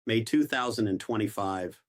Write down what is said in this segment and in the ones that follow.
May 2025,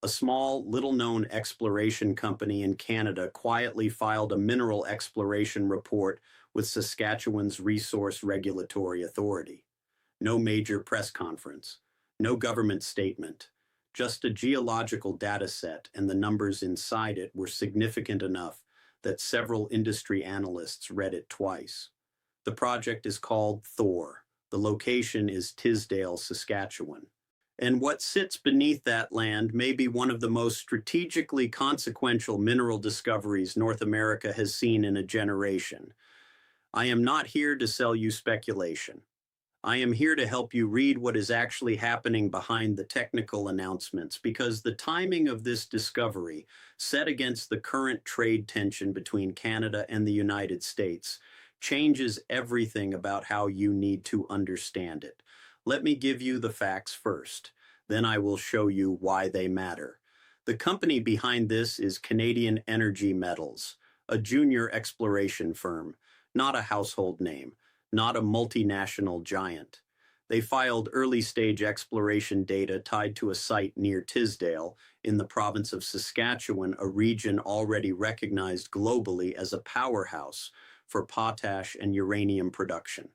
a small, little-known exploration company in Canada quietly filed a mineral exploration report with Saskatchewan's Resource Regulatory Authority. No major press conference, no government statement, just a geological data set, and the numbers inside it were significant enough that several industry analysts read it twice. The project is called Thor. The location is Tisdale, Saskatchewan. And what sits beneath that land may be one of the most strategically consequential mineral discoveries North America has seen in a generation. I am not here to sell you speculation. I am here to help you read what is actually happening behind the technical announcements, because the timing of this discovery, set against the current trade tension between Canada and the United States, changes everything about how you need to understand it. Let me give you the facts first, then I will show you why they matter. The company behind this is Canadian Energy Metals, a junior exploration firm, not a household name, not a multinational giant. They filed early-stage exploration data tied to a site near Tisdale in the province of Saskatchewan, a region already recognized globally as a powerhouse for potash and uranium production.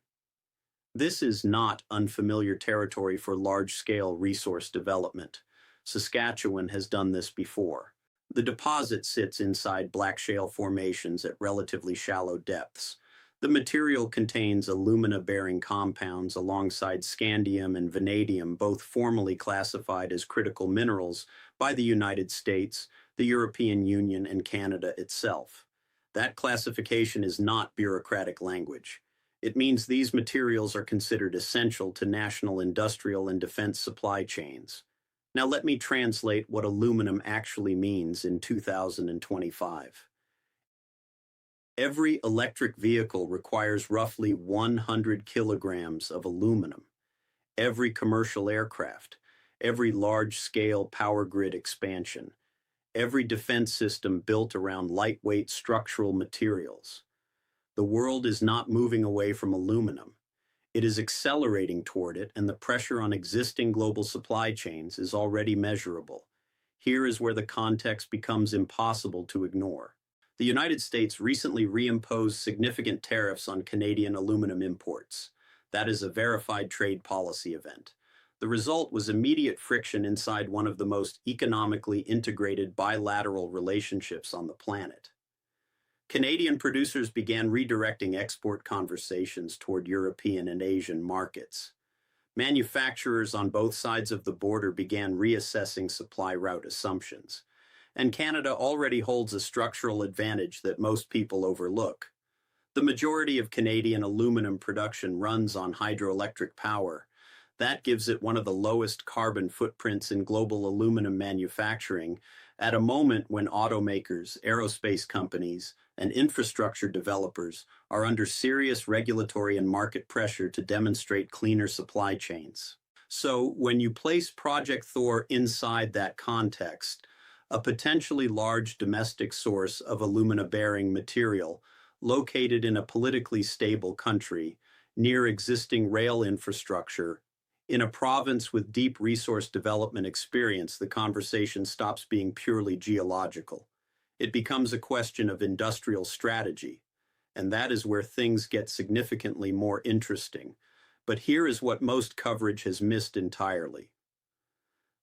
This is not unfamiliar territory for large-scale resource development. Saskatchewan has done this before. The deposit sits inside black shale formations at relatively shallow depths. The material contains alumina-bearing compounds alongside scandium and vanadium, both formally classified as critical minerals by the United States, the European Union, and Canada itself. That classification is not bureaucratic language. It means these materials are considered essential to national industrial and defense supply chains. Now let me translate what aluminum actually means in 2025. Every electric vehicle requires roughly 100 kilograms of aluminum. Every commercial aircraft, every large-scale power grid expansion, every defense system built around lightweight structural materials. The world is not moving away from aluminum. It is accelerating toward it, and the pressure on existing global supply chains is already measurable. Here is where the context becomes impossible to ignore. The United States recently reimposed significant tariffs on Canadian aluminum imports. That is a verified trade policy event. The result was immediate friction inside one of the most economically integrated bilateral relationships on the planet. Canadian producers began redirecting export conversations toward European and Asian markets. Manufacturers on both sides of the border began reassessing supply route assumptions. And Canada already holds a structural advantage that most people overlook. The majority of Canadian aluminum production runs on hydroelectric power. That gives it one of the lowest carbon footprints in global aluminum manufacturing at a moment when automakers, aerospace companies, and infrastructure developers are under serious regulatory and market pressure to demonstrate cleaner supply chains. So, when you place Project Thor inside that context, a potentially large domestic source of alumina-bearing material located in a politically stable country, near existing rail infrastructure, in a province with deep resource development experience, the conversation stops being purely geological. It becomes a question of industrial strategy, and that is where things get significantly more interesting. But here is what most coverage has missed entirely.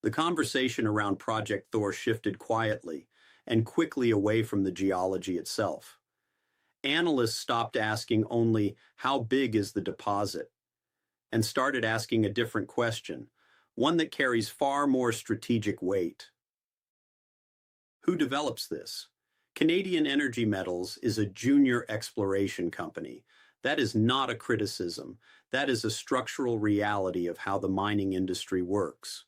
The conversation around Project Thor shifted quietly and quickly away from the geology itself. Analysts stopped asking only, how big is the deposit? And started asking a different question, one that carries far more strategic weight. Who develops this? Canadian Energy Metals is a junior exploration company. That is not a criticism. That is a structural reality of how the mining industry works.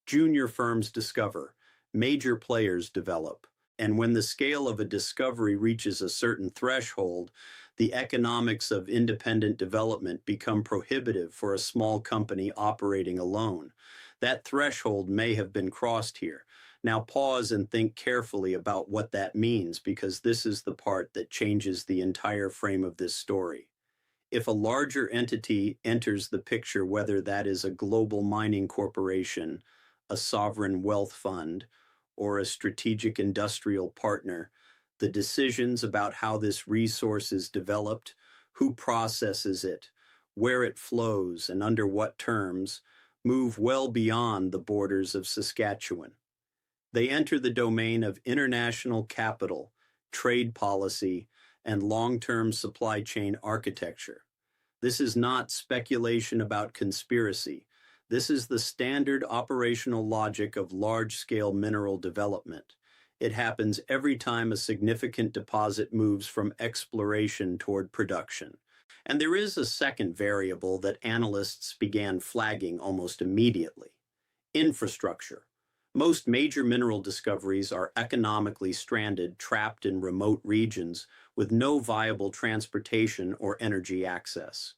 Junior firms discover, major players develop, and when the scale of a discovery reaches a certain threshold, the economics of independent development become prohibitive for a small company operating alone. That threshold may have been crossed here. Now pause and think carefully about what that means, because this is the part that changes the entire frame of this story. If a larger entity enters the picture, whether that is a global mining corporation, a sovereign wealth fund, or a strategic industrial partner, the decisions about how this resource is developed, who processes it, where it flows, and under what terms, move well beyond the borders of Saskatchewan. They enter the domain of international capital, trade policy, and long-term supply chain architecture. This is not speculation about conspiracy. This is the standard operational logic of large-scale mineral development. It happens every time a significant deposit moves from exploration toward production. And there is a second variable that analysts began flagging almost immediately: infrastructure. Most major mineral discoveries are economically stranded, trapped in remote regions with no viable transportation or energy access.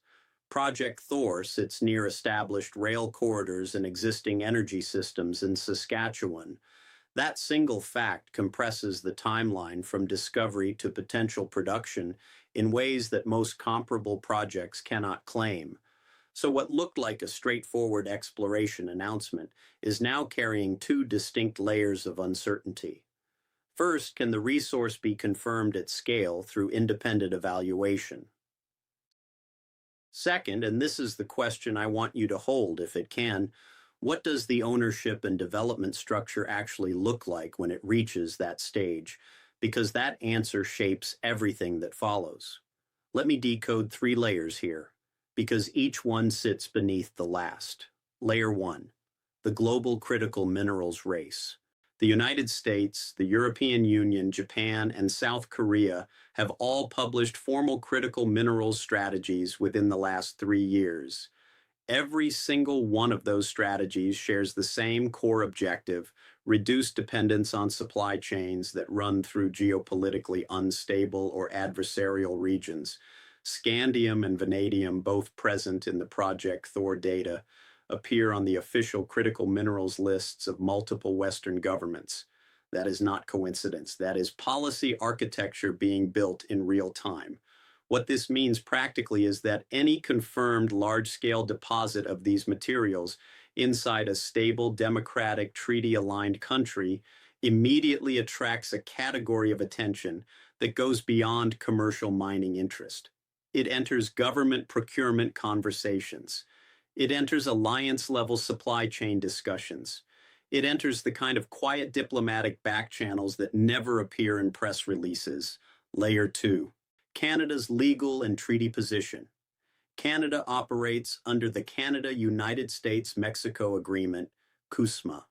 Project Thor sits near established rail corridors and existing energy systems in Saskatchewan. That single fact compresses the timeline from discovery to potential production in ways that most comparable projects cannot claim. So what looked like a straightforward exploration announcement is now carrying two distinct layers of uncertainty. First, can the resource be confirmed at scale through independent evaluation? Second, and this is the question I want you to hold if it can, what does the ownership and development structure actually look like when it reaches that stage? Because that answer shapes everything that follows. Let me decode three layers here, because each one sits beneath the last. Layer 1, the global critical minerals race. The United States, the European Union, Japan, and South Korea have all published formal critical minerals strategies within the last 3 years. Every single one of those strategies shares the same core objective: reduce dependence on supply chains that run through geopolitically unstable or adversarial regions. Scandium and vanadium, both present in the Project Thor data, appear on the official critical minerals lists of multiple Western governments. That is not coincidence. That is policy architecture being built in real time. What this means practically is that any confirmed large-scale deposit of these materials inside a stable, democratic, treaty-aligned country immediately attracts a category of attention that goes beyond commercial mining interest. It enters government procurement conversations. It enters alliance-level supply chain discussions. It enters the kind of quiet diplomatic back channels that never appear in press releases. Layer 2. Canada's legal and treaty position. Canada operates under the Canada-United States-Mexico Agreement, CUSMA.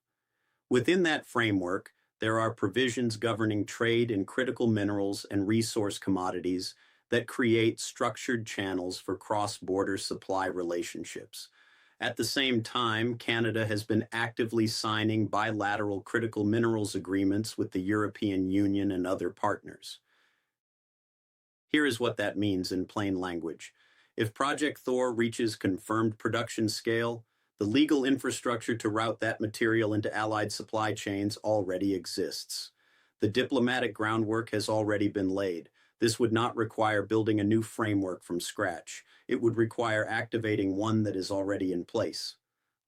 Within that framework, there are provisions governing trade in critical minerals and resource commodities that create structured channels for cross-border supply relationships. At the same time, Canada has been actively signing bilateral critical minerals agreements with the European Union and other partners. Here is what that means in plain language. If Project Thor reaches confirmed production scale, the legal infrastructure to route that material into allied supply chains already exists. The diplomatic groundwork has already been laid. This would not require building a new framework from scratch. It would require activating one that is already in place.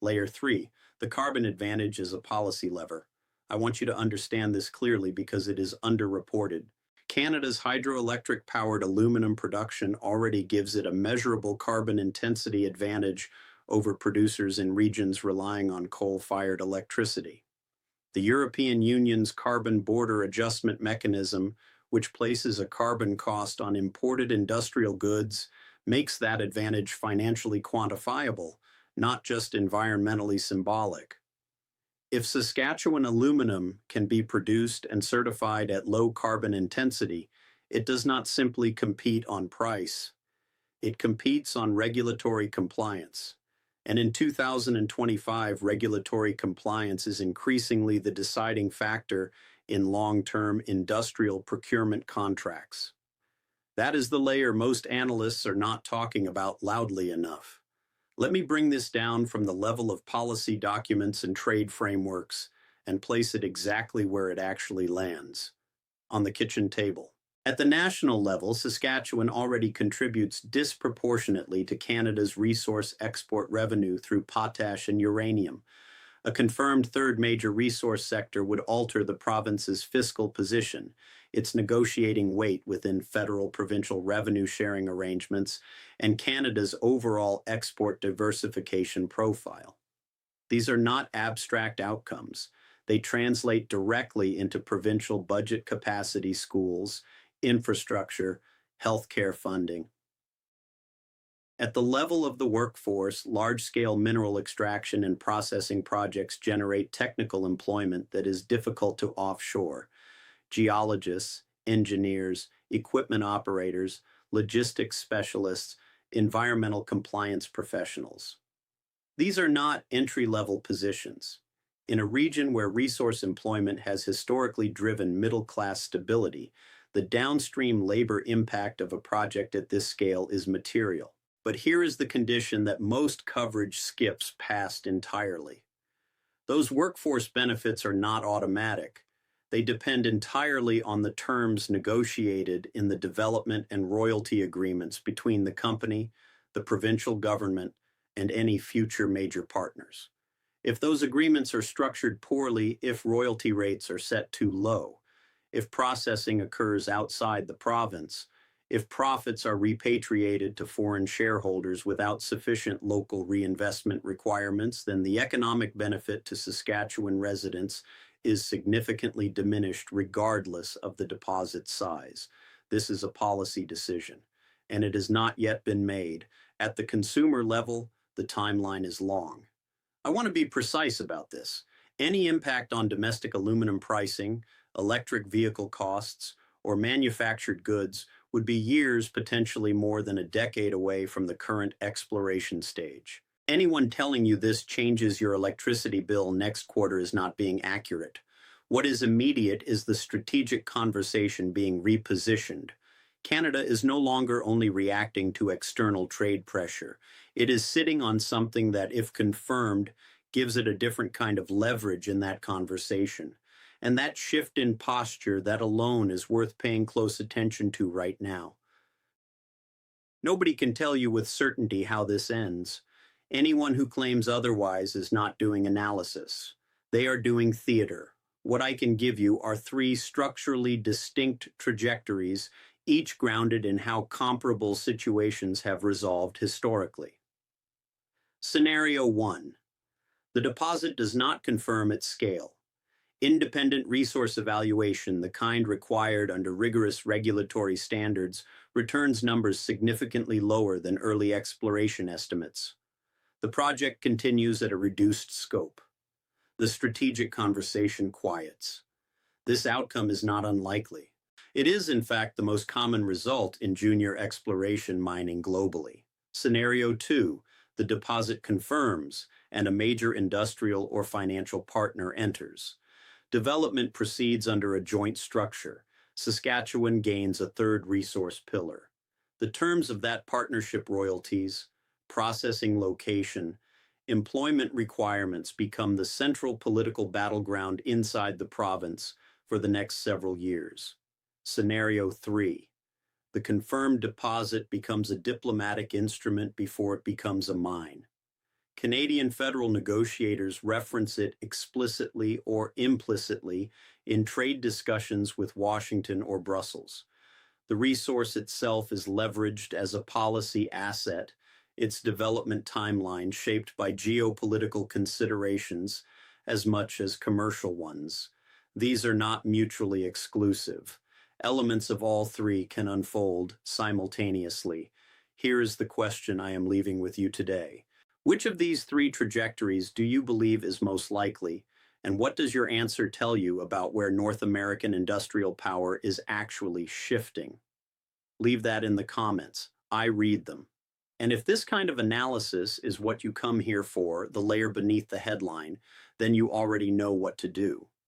Layer 3, the carbon advantage is a policy lever. I want you to understand this clearly because it is underreported. Canada's hydroelectric-powered aluminum production already gives it a measurable carbon intensity advantage over producers in regions relying on coal-fired electricity. The European Union's carbon border adjustment mechanism, which places a carbon cost on imported industrial goods, makes that advantage financially quantifiable, not just environmentally symbolic. If Saskatchewan aluminum can be produced and certified at low carbon intensity, it does not simply compete on price. It competes on regulatory compliance. And in 2025, regulatory compliance is increasingly the deciding factor in long-term industrial procurement contracts. That is the layer most analysts are not talking about loudly enough. Let me bring this down from the level of policy documents and trade frameworks and place it exactly where it actually lands: on the kitchen table. At the national level, Saskatchewan already contributes disproportionately to Canada's resource export revenue through potash and uranium. A confirmed third major resource sector would alter the province's fiscal position, its negotiating weight within federal-provincial revenue-sharing arrangements, and Canada's overall export diversification profile. These are not abstract outcomes. They translate directly into provincial budget capacity, schools, infrastructure, healthcare funding. At the level of the workforce, large-scale mineral extraction and processing projects generate technical employment that is difficult to offshore. Geologists, engineers, equipment operators, logistics specialists, environmental compliance professionals. These are not entry-level positions. In a region where resource employment has historically driven middle-class stability, the downstream labor impact of a project at this scale is material. But here is the condition that most coverage skips past entirely. Those workforce benefits are not automatic. They depend entirely on the terms negotiated in the development and royalty agreements between the company, the provincial government, and any future major partners. If those agreements are structured poorly, if royalty rates are set too low, if processing occurs outside the province, if profits are repatriated to foreign shareholders without sufficient local reinvestment requirements, then the economic benefit to Saskatchewan residents is significantly diminished regardless of the deposit size. This is a policy decision, and it has not yet been made. At the consumer level, the timeline is long. I want to be precise about this. Any impact on domestic aluminum pricing, electric vehicle costs, or manufactured goods would be years, potentially more than a decade away from the current exploration stage. Anyone telling you this changes your electricity bill next quarter is not being accurate. What is immediate is the strategic conversation being repositioned. Canada is no longer only reacting to external trade pressure. It is sitting on something that, if confirmed, gives it a different kind of leverage in that conversation. And that shift in posture, that alone is worth paying close attention to right now. Nobody can tell you with certainty how this ends. Anyone who claims otherwise is not doing analysis. They are doing theater. What I can give you are three structurally distinct trajectories, each grounded in how comparable situations have resolved historically. Scenario 1. The deposit does not confirm its scale. Independent resource evaluation, the kind required under rigorous regulatory standards, returns numbers significantly lower than early exploration estimates. The project continues at a reduced scope. The strategic conversation quiets. This outcome is not unlikely. It is, in fact, the most common result in junior exploration mining globally. Scenario 2. The deposit confirms, and a major industrial or financial partner enters. Development proceeds under a joint structure. Saskatchewan gains a third resource pillar. The terms of that partnership, royalties, processing location, employment requirements, become the central political battleground inside the province for the next several years. Scenario 3. The confirmed deposit becomes a diplomatic instrument before it becomes a mine. Canadian federal negotiators reference it explicitly or implicitly in trade discussions with Washington or Brussels. The resource itself is leveraged as a policy asset, its development timeline shaped by geopolitical considerations as much as commercial ones. These are not mutually exclusive. Elements of all three can unfold simultaneously. Here is the question I am leaving with you today. Which of these three trajectories do you believe is most likely, and what does your answer tell you about where North American industrial power is actually shifting? Leave that in the comments. I read them. And if this kind of analysis is what you come here for, the layer beneath the headline, then you already know what to do.